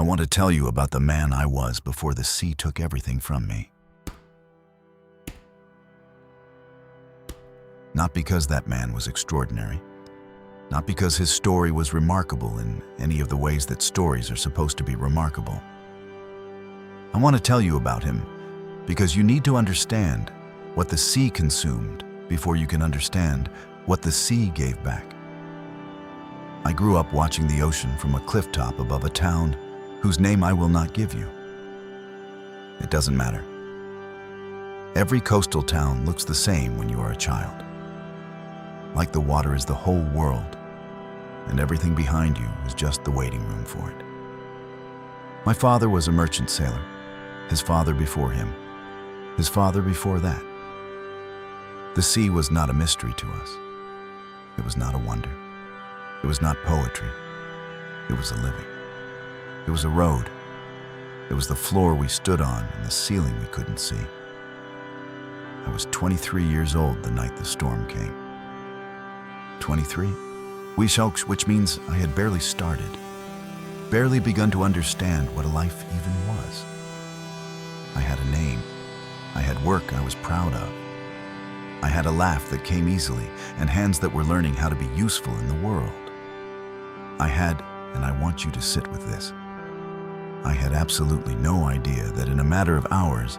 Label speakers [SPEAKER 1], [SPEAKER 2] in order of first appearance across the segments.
[SPEAKER 1] I want to tell you about the man I was before the sea took everything from me. Not because that man was extraordinary, not because his story was remarkable in any of the ways that stories are supposed to be remarkable. I want to tell you about him because you need to understand what the sea consumed before you can understand what the sea gave back. I grew up watching the ocean from a cliff top above a town whose name I will not give you. It doesn't matter. Every coastal town looks the same when you are a child. Like the water is the whole world, and everything behind you is just the waiting room for it. My father was a merchant sailor, his father before him, his father before that. The sea was not a mystery to us. It was not a wonder. It was not poetry. It was a living. It was a road. It was the floor we stood on and the ceiling we couldn't see. I was 23 years old the night the storm came. 23? Which means I had barely started, barely begun to understand what a life even was. I had a name. I had work I was proud of. I had a laugh that came easily and hands that were learning how to be useful in the world. I had, and I want you to sit with this, I had absolutely no idea that in a matter of hours,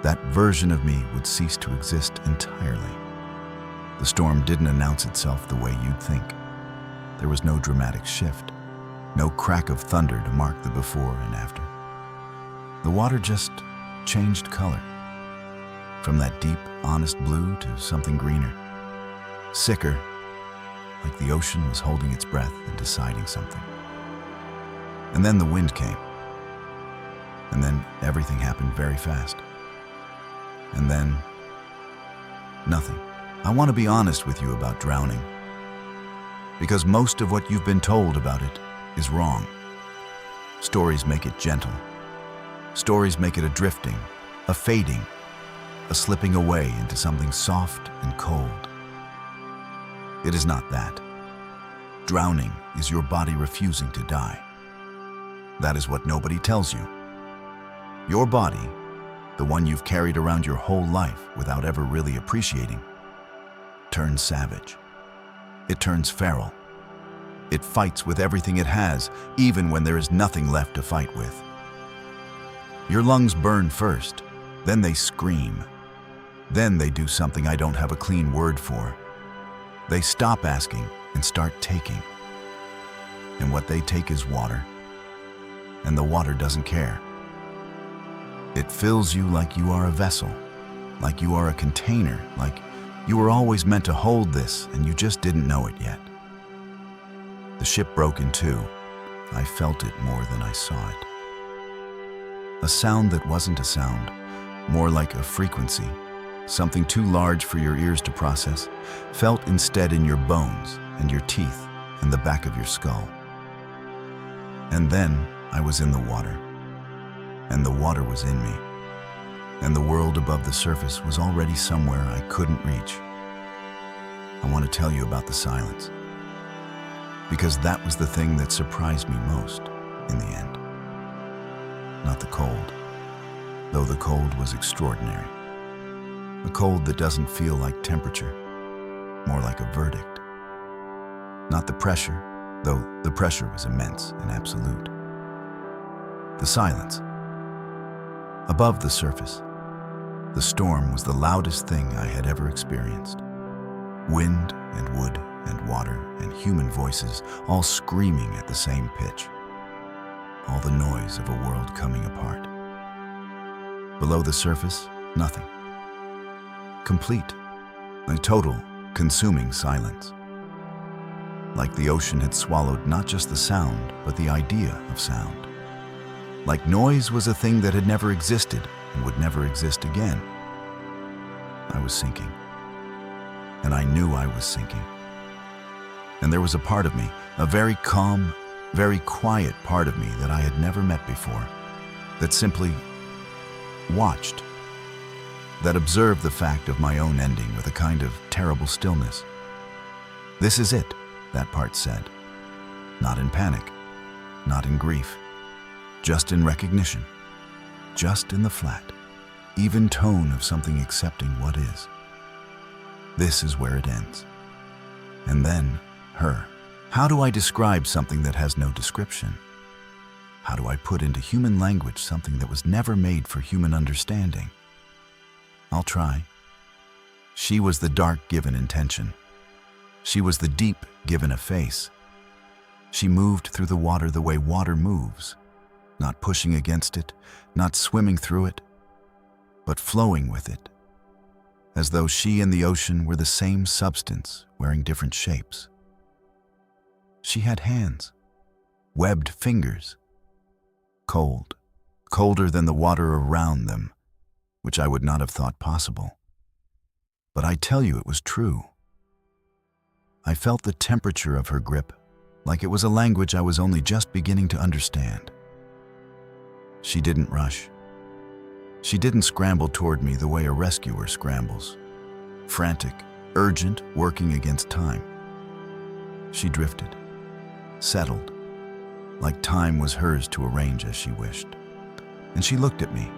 [SPEAKER 1] that version of me would cease to exist entirely. The storm didn't announce itself the way you'd think. There was no dramatic shift, no crack of thunder to mark the before and after. The water just changed color, from that deep, honest blue to something greener, sicker, like the ocean was holding its breath and deciding something. And then the wind came. And then everything happened very fast. And then nothing. I want to be honest with you about drowning, because most of what you've been told about it is wrong. Stories make it gentle. Stories make it a drifting, a fading, a slipping away into something soft and cold. It is not that. Drowning is your body refusing to die. That is what nobody tells you. Your body, the one you've carried around your whole life without ever really appreciating, turns savage. It turns feral. It fights with everything it has, even when there is nothing left to fight with. Your lungs burn first, then they scream. Then they do something I don't have a clean word for. They stop asking and start taking. And what they take is water. And the water doesn't care. It fills you like you are a vessel, like you are a container, like you were always meant to hold this and you just didn't know it yet. The ship broke in two. I felt it more than I saw it. A sound that wasn't a sound, more like a frequency, something too large for your ears to process, felt instead in your bones and your teeth and the back of your skull. And then I was in the water, and the water was in me, and the world above the surface was already somewhere I couldn't reach. I want to tell you about the silence, because that was the thing that surprised me most in the end. Not the cold, though the cold was extraordinary. A cold that doesn't feel like temperature, more like a verdict. Not the pressure, though the pressure was immense and absolute. The silence. Above the surface, the storm was the loudest thing I had ever experienced. Wind and wood and water and human voices all screaming at the same pitch. All the noise of a world coming apart. Below the surface, nothing. Complete, a total, consuming silence. Like the ocean had swallowed not just the sound, but the idea of sound. Like noise was a thing that had never existed and would never exist again. I was sinking. And I knew I was sinking. And there was a part of me, a very calm, very quiet part of me that I had never met before, that simply watched, that observed the fact of my own ending with a kind of terrible stillness. This is it, that part said. Not in panic, not in grief, just in recognition, just in the flat, even tone of something accepting what is. This is where it ends. And then, her. How do I describe something that has no description? How do I put into human language something that was never made for human understanding? I'll try. She was the dark given intention. She was the deep given a face. She moved through the water the way water moves, not pushing against it, not swimming through it, but flowing with it, as though she and the ocean were the same substance wearing different shapes. She had hands, webbed fingers, cold, colder than the water around them, which I would not have thought possible. But I tell you it was true. I felt the temperature of her grip, like it was a language I was only just beginning to understand. She didn't rush. She didn't scramble toward me the way a rescuer scrambles, frantic, urgent, working against time. She drifted, settled, like time was hers to arrange as she wished. And she looked at me.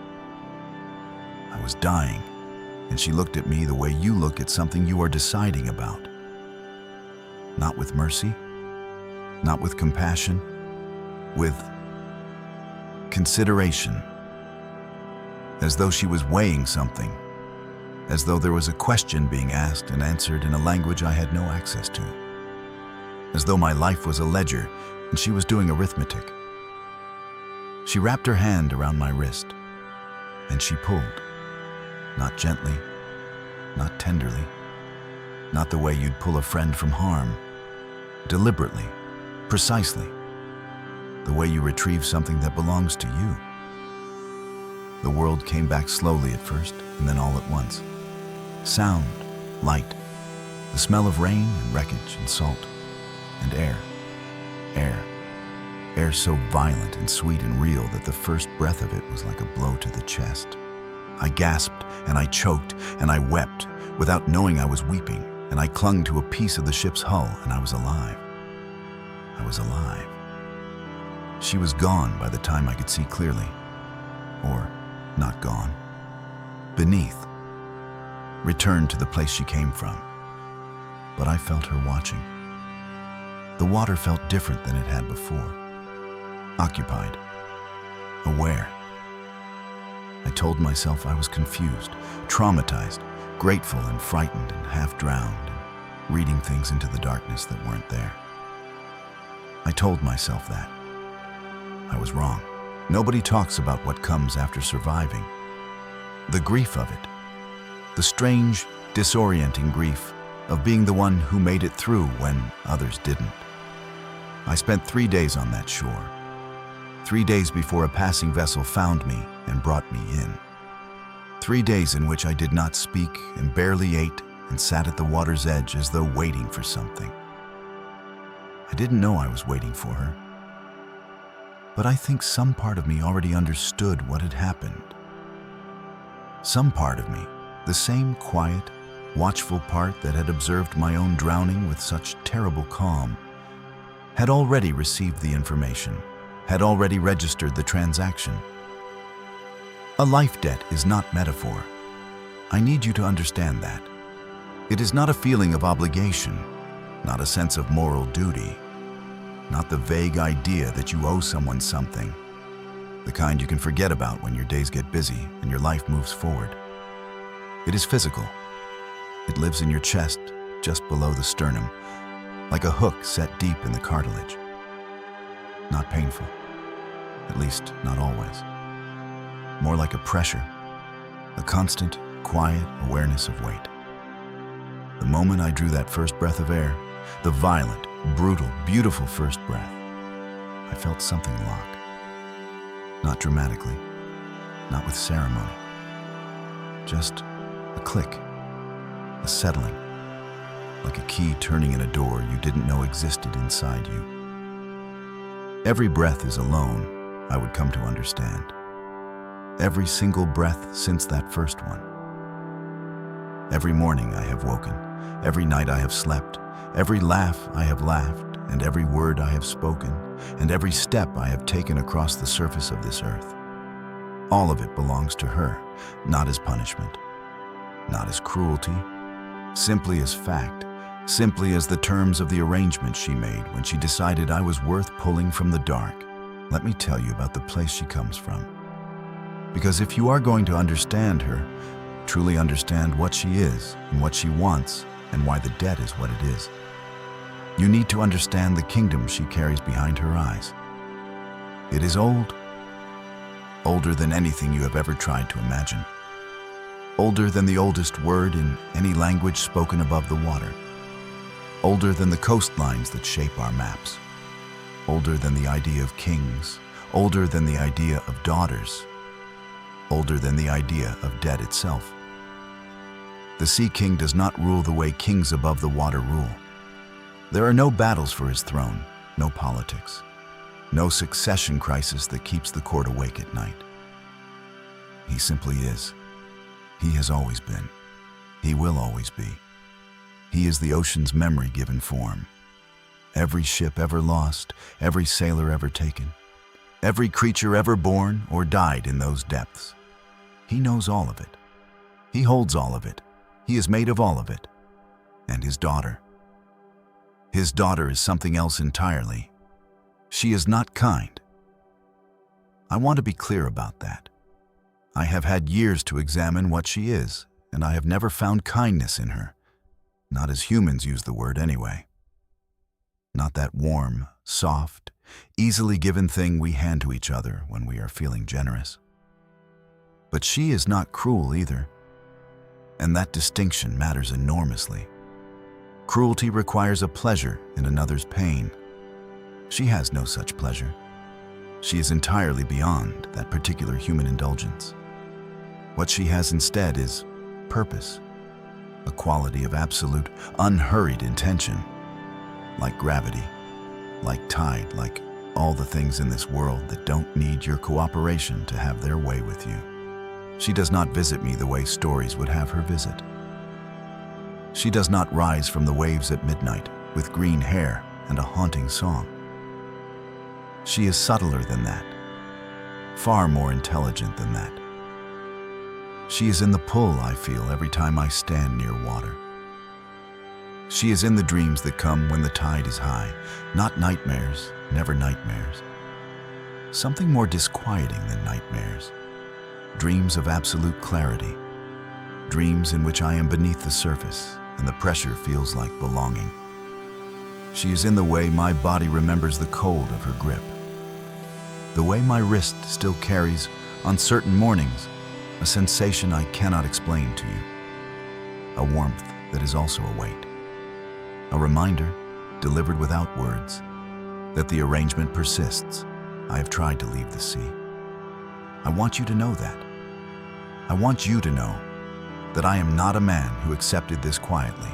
[SPEAKER 1] I was dying, and she looked at me the way you look at something you are deciding about. Not with mercy, not with compassion, with consideration. As though she was weighing something, as though there was a question being asked and answered in a language I had no access to. As though my life was a ledger and she was doing arithmetic. She wrapped her hand around my wrist, and she pulled, not gently, not tenderly, not the way you'd pull a friend from harm, deliberately, precisely, the way you retrieve something that belongs to you. The world came back slowly at first, and then all at once. Sound, light, the smell of rain and wreckage and salt, and air. Air so violent and sweet and real that the first breath of it was like a blow to the chest. I gasped, and I choked, and I wept, without knowing I was weeping, and I clung to a piece of the ship's hull, and I was alive. I was alive. She was gone by the time I could see clearly. Or not gone. Beneath. Returned to the place she came from. But I felt her watching. The water felt different than it had before. Occupied. Aware. I told myself I was confused, traumatized, grateful and frightened and half drowned, and reading things into the darkness that weren't there. I told myself that. I was wrong. Nobody talks about what comes after surviving. The grief of it. The strange, disorienting grief of being the one who made it through when others didn't. I spent 3 days on that shore. 3 days before a passing vessel found me and brought me in. 3 days in which I did not speak and barely ate and sat at the water's edge as though waiting for something. I didn't know I was waiting for her. But I think some part of me already understood what had happened. Some part of me, the same quiet, watchful part that had observed my own drowning with such terrible calm, had already received the information, had already registered the transaction. A life debt is not metaphor. I need you to understand that. It is not a feeling of obligation, not a sense of moral duty, not the vague idea that you owe someone something, the kind you can forget about when your days get busy and your life moves forward. It is physical. It lives in your chest, just below the sternum, like a hook set deep in the cartilage. Not painful, at least not always. More like a pressure, a constant, quiet awareness of weight. The moment I drew that first breath of air, the violent, brutal, beautiful first breath, I felt something lock. Not dramatically, not with ceremony. Just a click, a settling, like a key turning in a door you didn't know existed inside you. Every breath is alone, I would come to understand. Every single breath since that first one. Every morning I have woken, every night I have slept, every laugh I have laughed, and every word I have spoken, and every step I have taken across the surface of this earth. All of it belongs to her, not as punishment, not as cruelty, simply as fact, simply as the terms of the arrangement she made when she decided I was worth pulling from the dark. Let me tell you about the place she comes from. Because if you are going to understand her, truly understand what she is and what she wants and why the debt is what it is, you need to understand the kingdom she carries behind her eyes. It is old, older than anything you have ever tried to imagine, older than the oldest word in any language spoken above the water, older than the coastlines that shape our maps, older than the idea of kings, older than the idea of daughters, older than the idea of debt itself. The Sea King does not rule the way kings above the water rule. There are no battles for his throne, no politics, no succession crisis that keeps the court awake at night. He simply is. He has always been. He will always be. He is the ocean's memory given form. Every ship ever lost, every sailor ever taken, every creature ever born or died in those depths. He knows all of it. He holds all of it. He is made of all of it. And his daughter. His daughter is something else entirely. She is not kind. I want to be clear about that. I have had years to examine what she is, and I have never found kindness in her. Not as humans use the word anyway. Not that warm, soft, easily given thing we hand to each other when we are feeling generous. But she is not cruel either, and that distinction matters enormously. Cruelty requires a pleasure in another's pain. She has no such pleasure. She is entirely beyond that particular human indulgence. What she has instead is purpose, a quality of absolute, unhurried intention, like gravity, like tide, like all the things in this world that don't need your cooperation to have their way with you. She does not visit me the way stories would have her visit. She does not rise from the waves at midnight with green hair and a haunting song. She is subtler than that, far more intelligent than that. She is in the pull I feel every time I stand near water. She is in the dreams that come when the tide is high, not nightmares, never nightmares. Something more disquieting than nightmares. Dreams of absolute clarity. Dreams in which I am beneath the surface and the pressure feels like belonging. She is in the way my body remembers the cold of her grip. The way my wrist still carries, on certain mornings, a sensation I cannot explain to you. A warmth that is also a weight. A reminder, delivered without words, that the arrangement persists. I have tried to leave the sea. I want you to know that. I want you to know that I am not a man who accepted this quietly.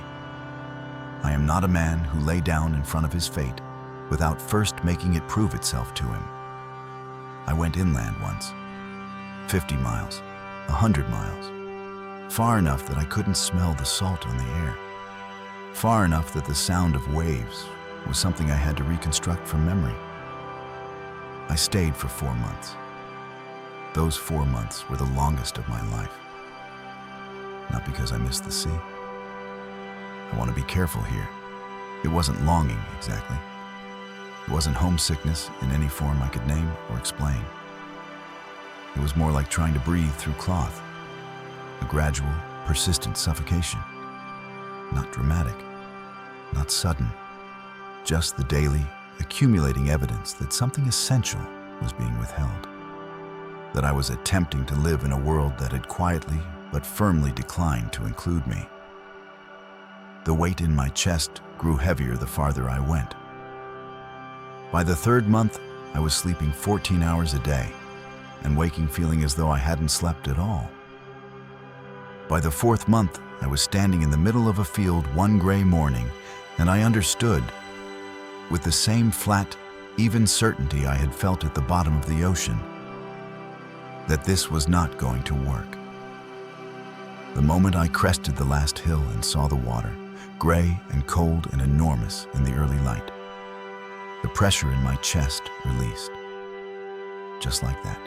[SPEAKER 1] I am not a man who lay down in front of his fate without first making it prove itself to him. I went inland once, 50 miles, 100 miles, far enough that I couldn't smell the salt on the air, far enough that the sound of waves was something I had to reconstruct from memory. I stayed for 4 months. Those 4 months were the longest of my life. Not because I missed the sea. I want to be careful here. It wasn't longing, exactly. It wasn't homesickness in any form I could name or explain. It was more like trying to breathe through cloth. A gradual, persistent suffocation. Not dramatic, not sudden. Just the daily, accumulating evidence that something essential was being withheld. That I was attempting to live in a world that had quietly but firmly declined to include me. The weight in my chest grew heavier the farther I went. By the 3rd month, I was sleeping 14 hours a day and waking feeling as though I hadn't slept at all. By the 4th month, I was standing in the middle of a field one gray morning, and I understood, with the same flat, even certainty I had felt at the bottom of the ocean, that this was not going to work. The moment I crested the last hill and saw the water, gray and cold and enormous in the early light, the pressure in my chest released. Just like that.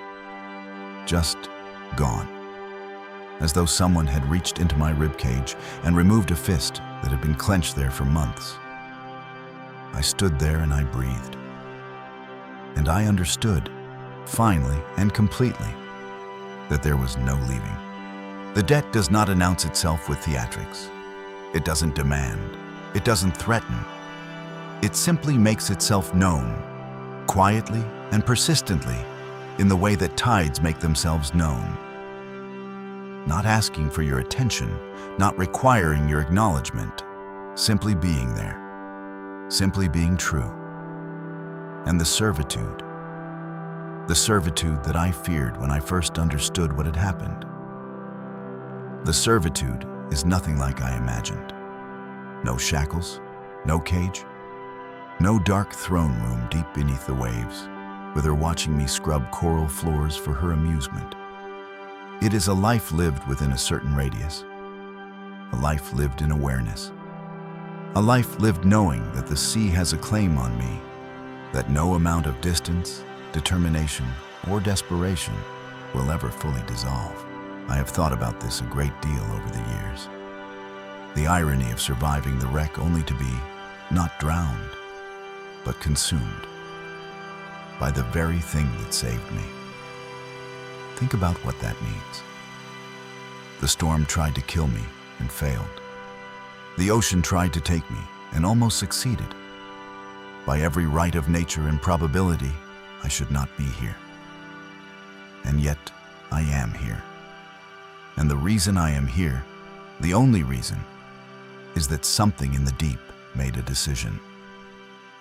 [SPEAKER 1] Just gone. As though someone had reached into my ribcage and removed a fist that had been clenched there for months. I stood there and I breathed. And I understood, finally and completely, that there was no leaving. The debt does not announce itself with theatrics. It doesn't demand. It doesn't threaten. It simply makes itself known, quietly and persistently, in the way that tides make themselves known. Not asking for your attention, not requiring your acknowledgement, simply being there, simply being true. And the servitude that I feared when I first understood what had happened. The servitude is nothing like I imagined. No shackles, no cage, no dark throne room deep beneath the waves, with her watching me scrub coral floors for her amusement. It is a life lived within a certain radius, a life lived in awareness, a life lived knowing that the sea has a claim on me, that no amount of distance, determination, or desperation will ever fully dissolve. I have thought about this a great deal over the years. The irony of surviving the wreck only to be not drowned, but consumed by the very thing that saved me. Think about what that means. The storm tried to kill me and failed. The ocean tried to take me and almost succeeded. By every right of nature and probability, I should not be here. And yet, I am here. And the reason I am here, the only reason, is that something in the deep made a decision.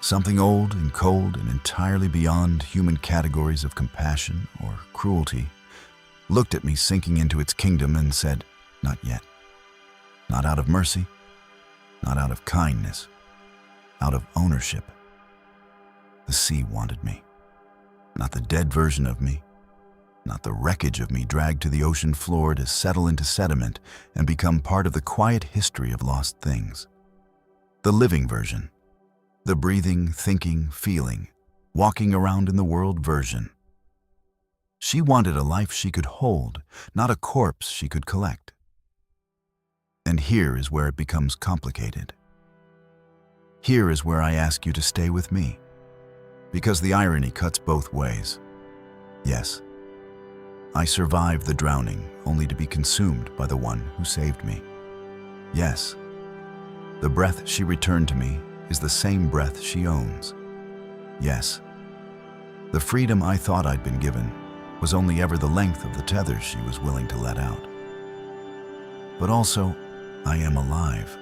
[SPEAKER 1] Something old and cold and entirely beyond human categories of compassion or cruelty looked at me sinking into its kingdom and said, not yet. Not out of mercy, not out of kindness, out of ownership. The sea wanted me. Not the dead version of me, not the wreckage of me dragged to the ocean floor to settle into sediment and become part of the quiet history of lost things. The living version. The breathing, thinking, feeling, walking around in the world version. She wanted a life she could hold, not a corpse she could collect. And here is where it becomes complicated. Here is where I ask you to stay with me, because the irony cuts both ways. Yes, I survived the drowning only to be consumed by the one who saved me. Yes, the breath she returned to me is the same breath she owns. Yes, the freedom I thought I'd been given was only ever the length of the tether she was willing to let out. But also, I am alive,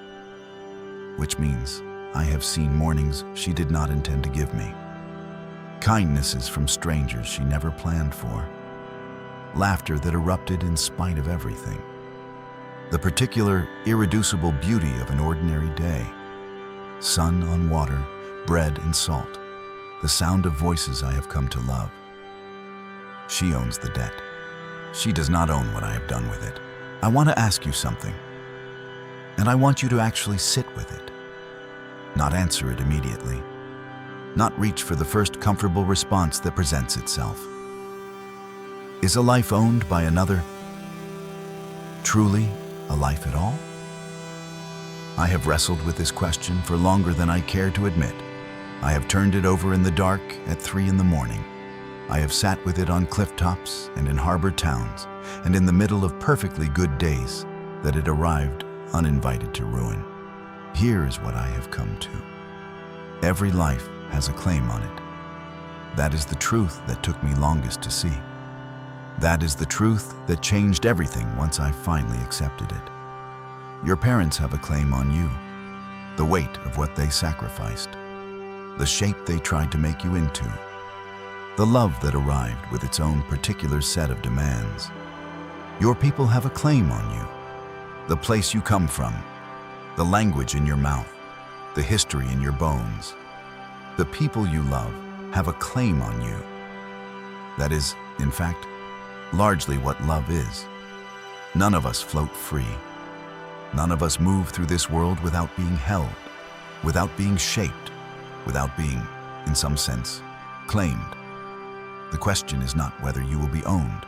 [SPEAKER 1] which means I have seen mornings she did not intend to give me, kindnesses from strangers she never planned for, laughter that erupted in spite of everything, the particular, irreducible beauty of an ordinary day, sun on water, bread and salt, the sound of voices I have come to love. She owns the debt. She does not own what I have done with it. I want to ask you something, and I want you to actually sit with it, not answer it immediately, not reach for the first comfortable response that presents itself. Is a life owned by another truly a life at all? I have wrestled with this question for longer than I care to admit. I have turned it over in the dark at 3 in the morning. I have sat with it on cliff tops and in harbor towns, and in the middle of perfectly good days that it arrived uninvited to ruin. Here is what I have come to. Every life has a claim on it. That is the truth that took me longest to see. That is the truth that changed everything once I finally accepted it. Your parents have a claim on you, the weight of what they sacrificed, the shape they tried to make you into, the love that arrived with its own particular set of demands. Your people have a claim on you, the place you come from, the language in your mouth, the history in your bones. The people you love have a claim on you. That is, in fact, largely what love is. None of us float free. None of us move through this world without being held, without being shaped, without being in some sense, claimed. The question is not whether you will be owned.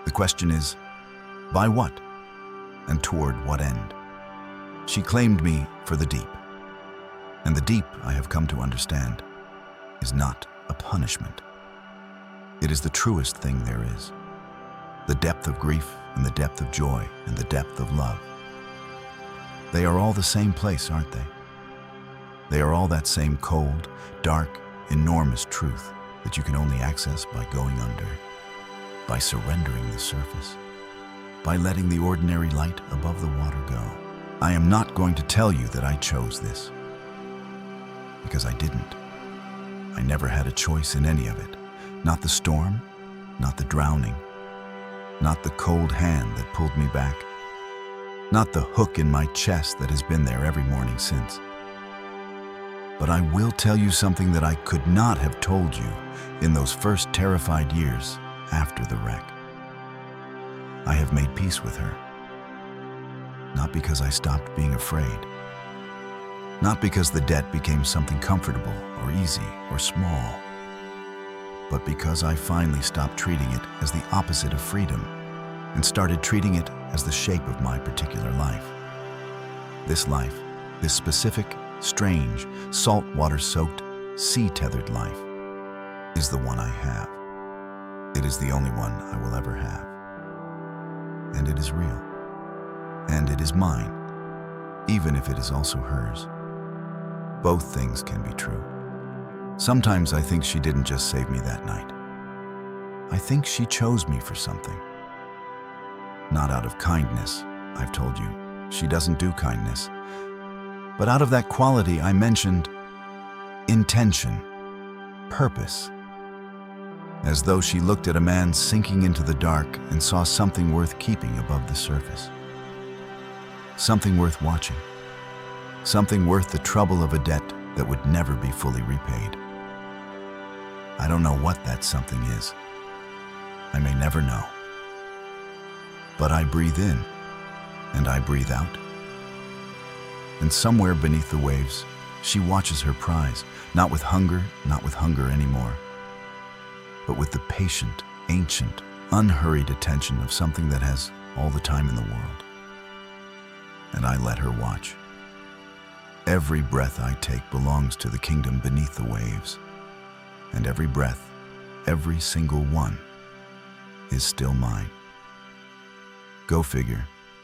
[SPEAKER 1] The question is, by what and toward what end? She claimed me for the deep. And the deep, I have come to understand, is not a punishment. It is the truest thing there is. The depth of grief and the depth of joy and the depth of love. They are all the same place, aren't they? They are all that same cold, dark, enormous truth that you can only access by going under, by surrendering the surface, by letting the ordinary light above the water go. I am not going to tell you that I chose this, because I didn't. I never had a choice in any of it. Not the storm, not the drowning, not the cold hand that pulled me back, not the hook in my chest that has been there every morning since. But I will tell you something that I could not have told you in those first terrified years after the wreck. I have made peace with her. Not because I stopped being afraid. Not because the debt became something comfortable or easy or small. But because I finally stopped treating it as the opposite of freedom and started treating it as the shape of my particular life. This life, this specific, strange, saltwater-soaked, sea-tethered life, is the one I have. It is the only one I will ever have. And it is real. And it is mine, even if it is also hers. Both things can be true. Sometimes I think she didn't just save me that night. I think she chose me for something. Not out of kindness, I've told you. She doesn't do kindness. But out of that quality I mentioned, intention, purpose. As though she looked at a man sinking into the dark and saw something worth keeping above the surface. Something worth watching. Something worth the trouble of a debt that would never be fully repaid. I don't know what that something is. I may never know. But I breathe in, and I breathe out. And somewhere beneath the waves, she watches her prize, not with hunger anymore, but with the patient, ancient, unhurried attention of something that has all the time in the world. And I let her watch. Every breath I take belongs to the kingdom beneath the waves. And every breath, every single one, is still mine. Go figure.